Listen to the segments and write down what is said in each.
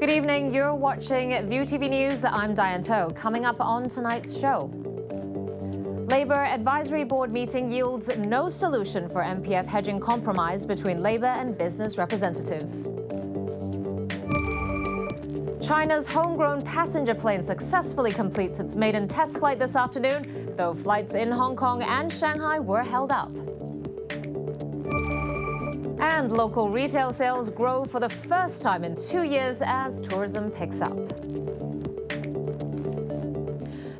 Good evening, you're watching ViuTV News. I'm Diane. Coming up on tonight's show. Labour Advisory Board meeting yields no solution for MPF hedging compromise between Labour and business representatives. China's homegrown passenger plane successfully completes its maiden test flight this afternoon, though flights in Hong Kong and Shanghai were held up. And local retail sales grow for the first time in 2 years as tourism picks up.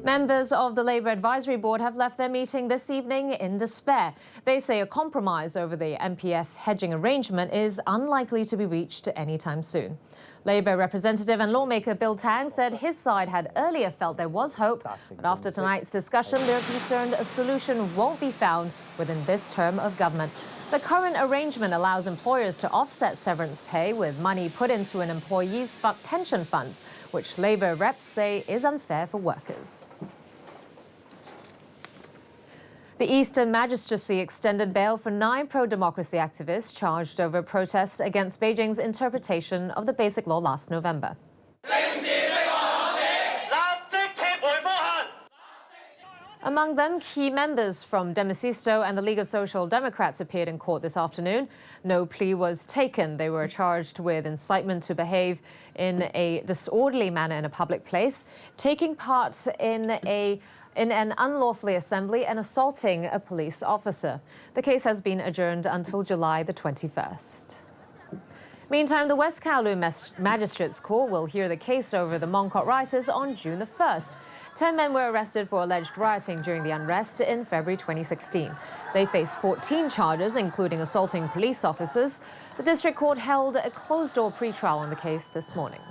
Members of the Labour Advisory Board have left their meeting this evening in despair. They say a compromise over the MPF hedging arrangement is unlikely to be reached anytime soon. Labour representative and lawmaker Bill Tang said his side had earlier felt there was hope, but after tonight's discussion, they're concerned a solution won't be found within this term of government. The current arrangement allows employers to offset severance pay with money put into an employee's pension funds, which Labour reps say is unfair for workers. The Eastern Magistracy extended bail for 9 pro-democracy activists charged over protests against Beijing's interpretation of the Basic Law last November. Among them, key members from Demosisto and the League of Social Democrats appeared in court this afternoon. No plea was taken. They were charged with incitement to behave in a disorderly manner in a public place, taking part in an unlawful assembly and assaulting a police officer. The case has been adjourned until July the 21st. Meantime, the West Kowloon Magistrates Court will hear the case over the Mongkok rioters on June the 1st. 10 men were arrested for alleged rioting during the unrest in February 2016. They face 14 charges, including assaulting police officers. The district court held a closed-door pretrial on the case this morning.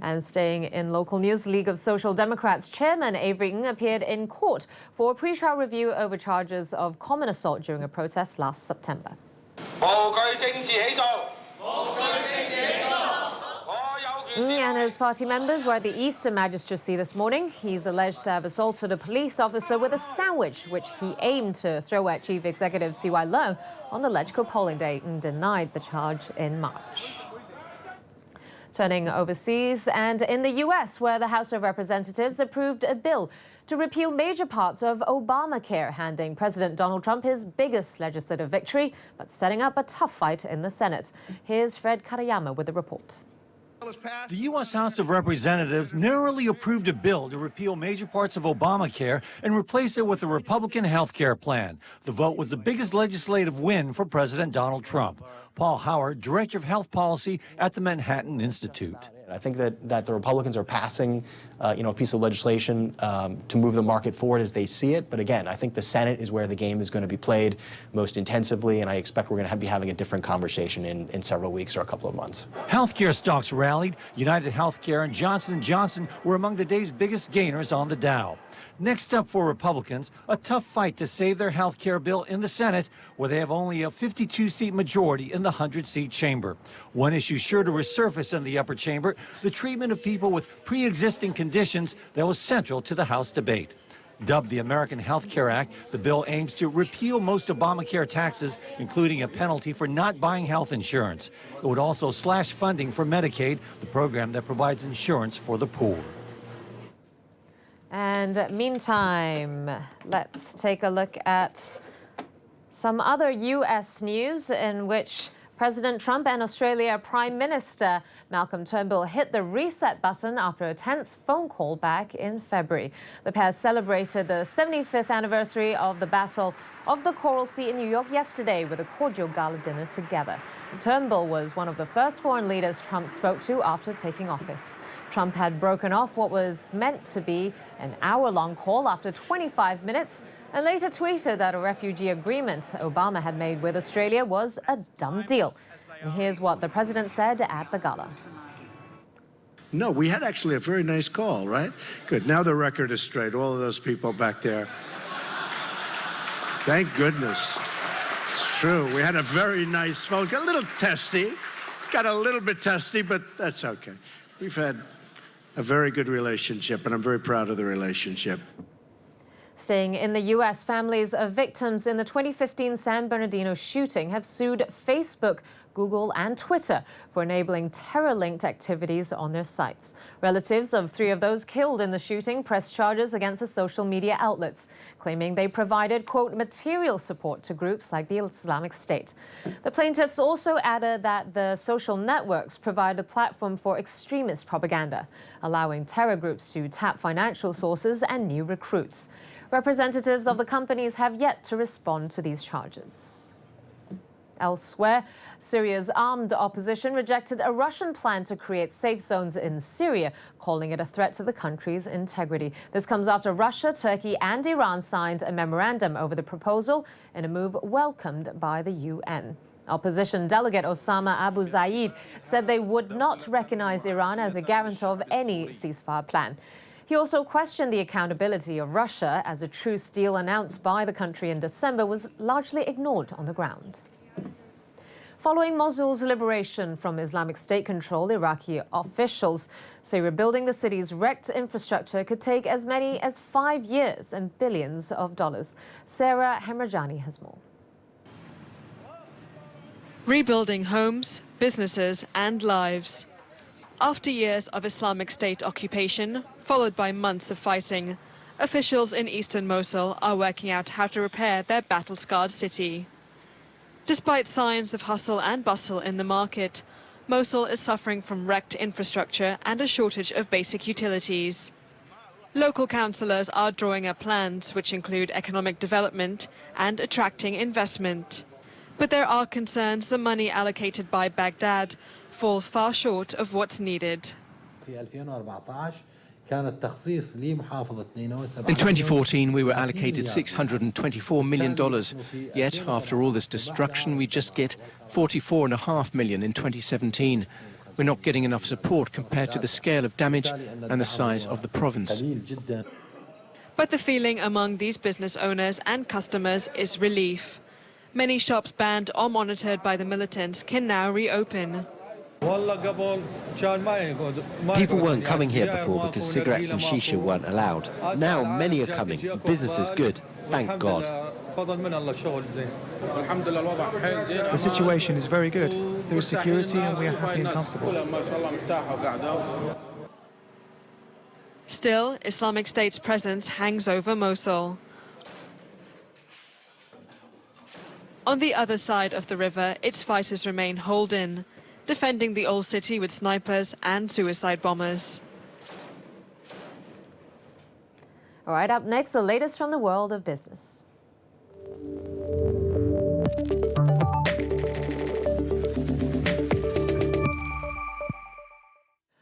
And staying in local news, League of Social Democrats Chairman Avery Ng appeared in court for a pretrial review over charges of common assault during a protest last September. Ng and his party members were at the Eastern Magistracy this morning. He's alleged to have assaulted a police officer with a sandwich, which he aimed to throw at Chief Executive CY Leung on the Legco polling day, and denied the charge in March. Turning overseas, and in the U.S., where the House of Representatives approved a bill to repeal major parts of Obamacare, handing President Donald Trump his biggest legislative victory, but setting up a tough fight in the Senate. Here's Fred Katayama with the report. The U.S. House of Representatives narrowly approved a bill to repeal major parts of Obamacare and replace it with a Republican health care plan. The vote was the biggest legislative win for President Donald Trump. Paul Howard, Director of Health Policy at the Manhattan Institute. I think that the Republicans are passing, a piece of legislation to move the market forward as they see it. But again, I think the Senate is where the game is going to be played most intensively, and I expect we're going to be having a different conversation in several weeks or a couple of months. Healthcare stocks rallied. United Healthcare and Johnson & Johnson were among the day's biggest gainers on the Dow. Next up for Republicans, a tough fight to save their health care bill in the Senate, where they have only a 52-seat majority in the 100-seat chamber. One issue sure to resurface in the upper chamber, the treatment of people with pre-existing conditions that was central to the House debate. Dubbed the American Health Care Act, the bill aims to repeal most Obamacare taxes, including a penalty for not buying health insurance. It would also slash funding for Medicaid, the program that provides insurance for the poor. And meantime, let's take a look at some other U.S. news in which President Trump and Australia Prime Minister Malcolm Turnbull hit the reset button after a tense phone call back in February. The pair celebrated the 75th anniversary of the Battle of the Coral Sea in New York yesterday with a cordial gala dinner together. Turnbull was one of the first foreign leaders Trump spoke to after taking office. Trump had broken off what was meant to be an hour-long call after 25 minutes and later tweeted that a refugee agreement Obama had made with Australia was a dumb deal. And here's what the president said at the gala. No, we had actually a very nice call, right? Good. Now the record is straight. All of those people back there. Thank goodness. It's true. We had a very nice phone call. A little testy. Got a little bit testy, but that's okay. We've had a very good relationship, and I'm very proud of the relationship. Staying in the U.S., families of victims in the 2015 San Bernardino shooting have sued Facebook Google, and Twitter for enabling terror-linked activities on their sites. Relatives of 3 of those killed in the shooting pressed charges against the social media outlets, claiming they provided, quote, material support to groups like the Islamic State. The plaintiffs also added that the social networks provide a platform for extremist propaganda, allowing terror groups to tap financial sources and new recruits. Representatives of the companies have yet to respond to these charges. Elsewhere, Syria's armed opposition rejected a Russian plan to create safe zones in Syria, calling it a threat to the country's integrity. This comes after Russia, Turkey, and Iran signed a memorandum over the proposal in a move welcomed by the UN. Opposition delegate Osama Abu Zaid said they would not recognize Iran as a guarantor of any ceasefire plan. He also questioned the accountability of Russia, as a truce deal announced by the country in December was largely ignored on the ground. Following Mosul's liberation from Islamic State control, Iraqi officials say rebuilding the city's wrecked infrastructure could take as many as 5 years and billions of dollars. Sarah Hemrajani has more. Rebuilding homes, businesses and lives. After years of Islamic State occupation, followed by months of fighting, officials in eastern Mosul are working out how to repair their battle-scarred city. Despite signs of hustle and bustle in the market, Mosul is suffering from wrecked infrastructure and a shortage of basic utilities. Local councillors are drawing up plans which include economic development and attracting investment. But there are concerns the money allocated by Baghdad falls far short of what's needed. In 2014, we were allocated $624 million. Yet, after all this destruction, we just get $44.5 million in 2017. We're not getting enough support compared to the scale of damage and the size of the province. But the feeling among these business owners and customers is relief. Many shops banned or monitored by the militants can now reopen. People weren't coming here before because cigarettes and shisha weren't allowed. Now many are coming. Business is good, thank God. The situation is very good. There is security and we are happy and comfortable. Still, Islamic State's presence hangs over Mosul. On the other side of the river, its fighters remain holed in, defending the old city with snipers and suicide bombers. All right, up next, the latest from the world of business.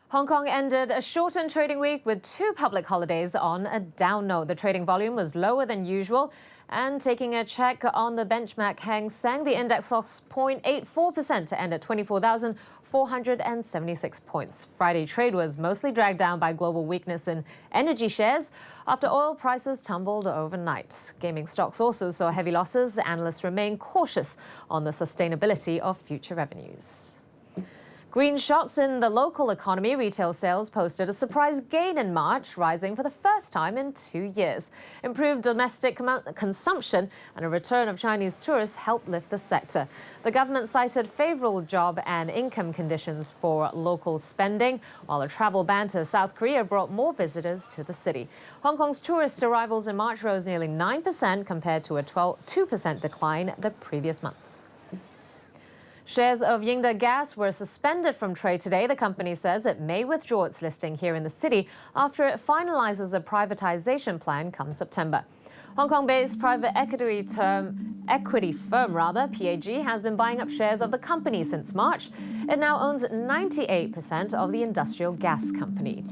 Hong Kong ended a shortened trading week with 2 public holidays on a down note. The trading volume was lower than usual, and taking a check on the benchmark Hang Seng, the index lost 0.84% to end at 24,476 points. Friday trade was mostly dragged down by global weakness in energy shares after oil prices tumbled overnight. Gaming stocks also saw heavy losses. Analysts remain cautious on the sustainability of future revenues. Green shots in the local economy. Retail sales posted a surprise gain in March, rising for the first time in 2 years. Improved domestic consumption and a return of Chinese tourists helped lift the sector. The government cited favorable job and income conditions for local spending, while a travel ban to South Korea brought more visitors to the city. Hong Kong's tourist arrivals in March rose nearly 9% compared to a 2% decline the previous month. Shares of Yingde Gas were suspended from trade today. The company says it may withdraw its listing here in the city after it finalizes a privatization plan come September. Hong Kong-based private equity firm PAG has been buying up shares of the company since March. It now owns 98% of the industrial gas company.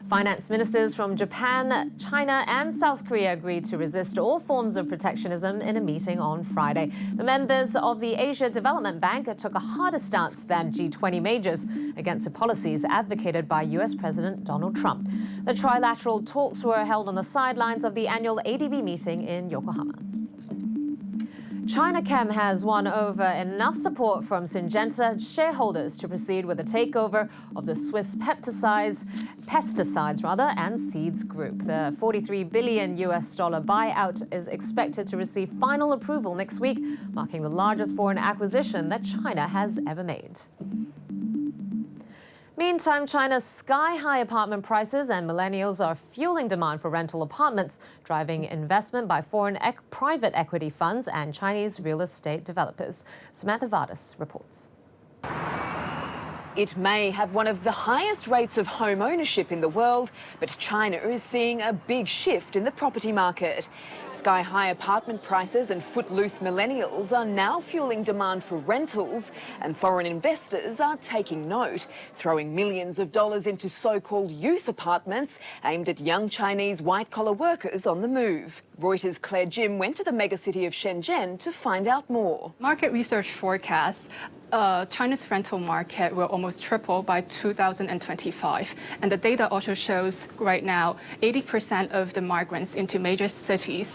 Finance ministers from Japan, China and South Korea agreed to resist all forms of protectionism in a meeting on Friday. The members of the Asia Development Bank took a harder stance than G20 majors against the policies advocated by US President Donald Trump. The trilateral talks were held on the sidelines of the annual ADB meeting in Yokohama. Chinachem has won over enough support from Syngenta shareholders to proceed with a takeover of the Swiss pesticides and seeds group. The $43 billion buyout is expected to receive final approval next week, marking the largest foreign acquisition that China has ever made. Meantime, China's sky-high apartment prices and millennials are fueling demand for rental apartments, driving investment by foreign private equity funds and Chinese real estate developers. Samantha Vardas reports. It may have one of the highest rates of home ownership in the world, but China is seeing a big shift in the property market. Sky-high apartment prices and footloose millennials are now fueling demand for rentals, and foreign investors are taking note, throwing millions of dollars into so-called youth apartments aimed at young Chinese white-collar workers on the move. Reuters' Claire Jim went to the megacity of Shenzhen to find out more. Market research forecasts China's rental market will almost triple by 2025. And the data also shows right now 80% of the migrants into major cities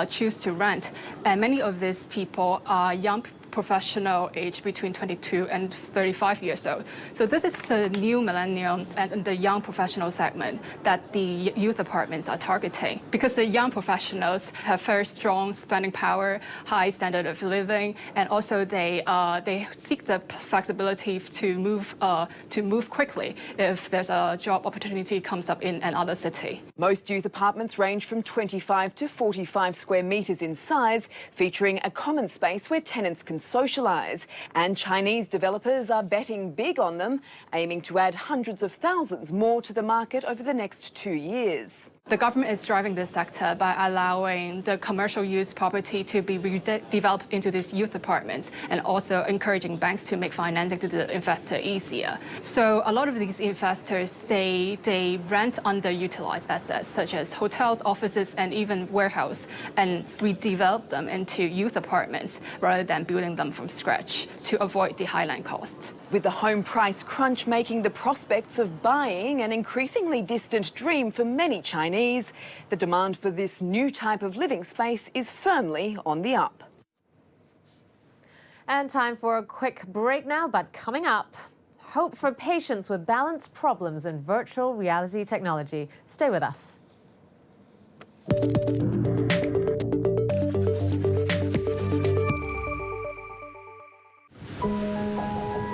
choose to rent. And many of these people are young professional age between 22 and 35 years old. So this is the new millennial and the young professional segment that the youth apartments are targeting. Because the young professionals have very strong spending power, high standard of living, and also they seek the flexibility to move quickly if there's a job opportunity comes up in another city. Most youth apartments range from 25 to 45 square meters in size, featuring a common space where tenants can socialise. And Chinese developers are betting big on them, aiming to add hundreds of thousands more to the market over the next 2 years. The government is driving this sector by allowing the commercial use property to be redeveloped into these youth apartments and also encouraging banks to make financing to the investor easier. So a lot of these investors, they rent underutilized assets such as hotels, offices, and even warehouse and redevelop them into youth apartments rather than building them from scratch to avoid the high land costs. With the home price crunch making the prospects of buying an increasingly distant dream for many Chinese, the demand for this new type of living space is firmly on the up. And time for a quick break now, but coming up, hope for patients with balance problems in virtual reality technology. Stay with us.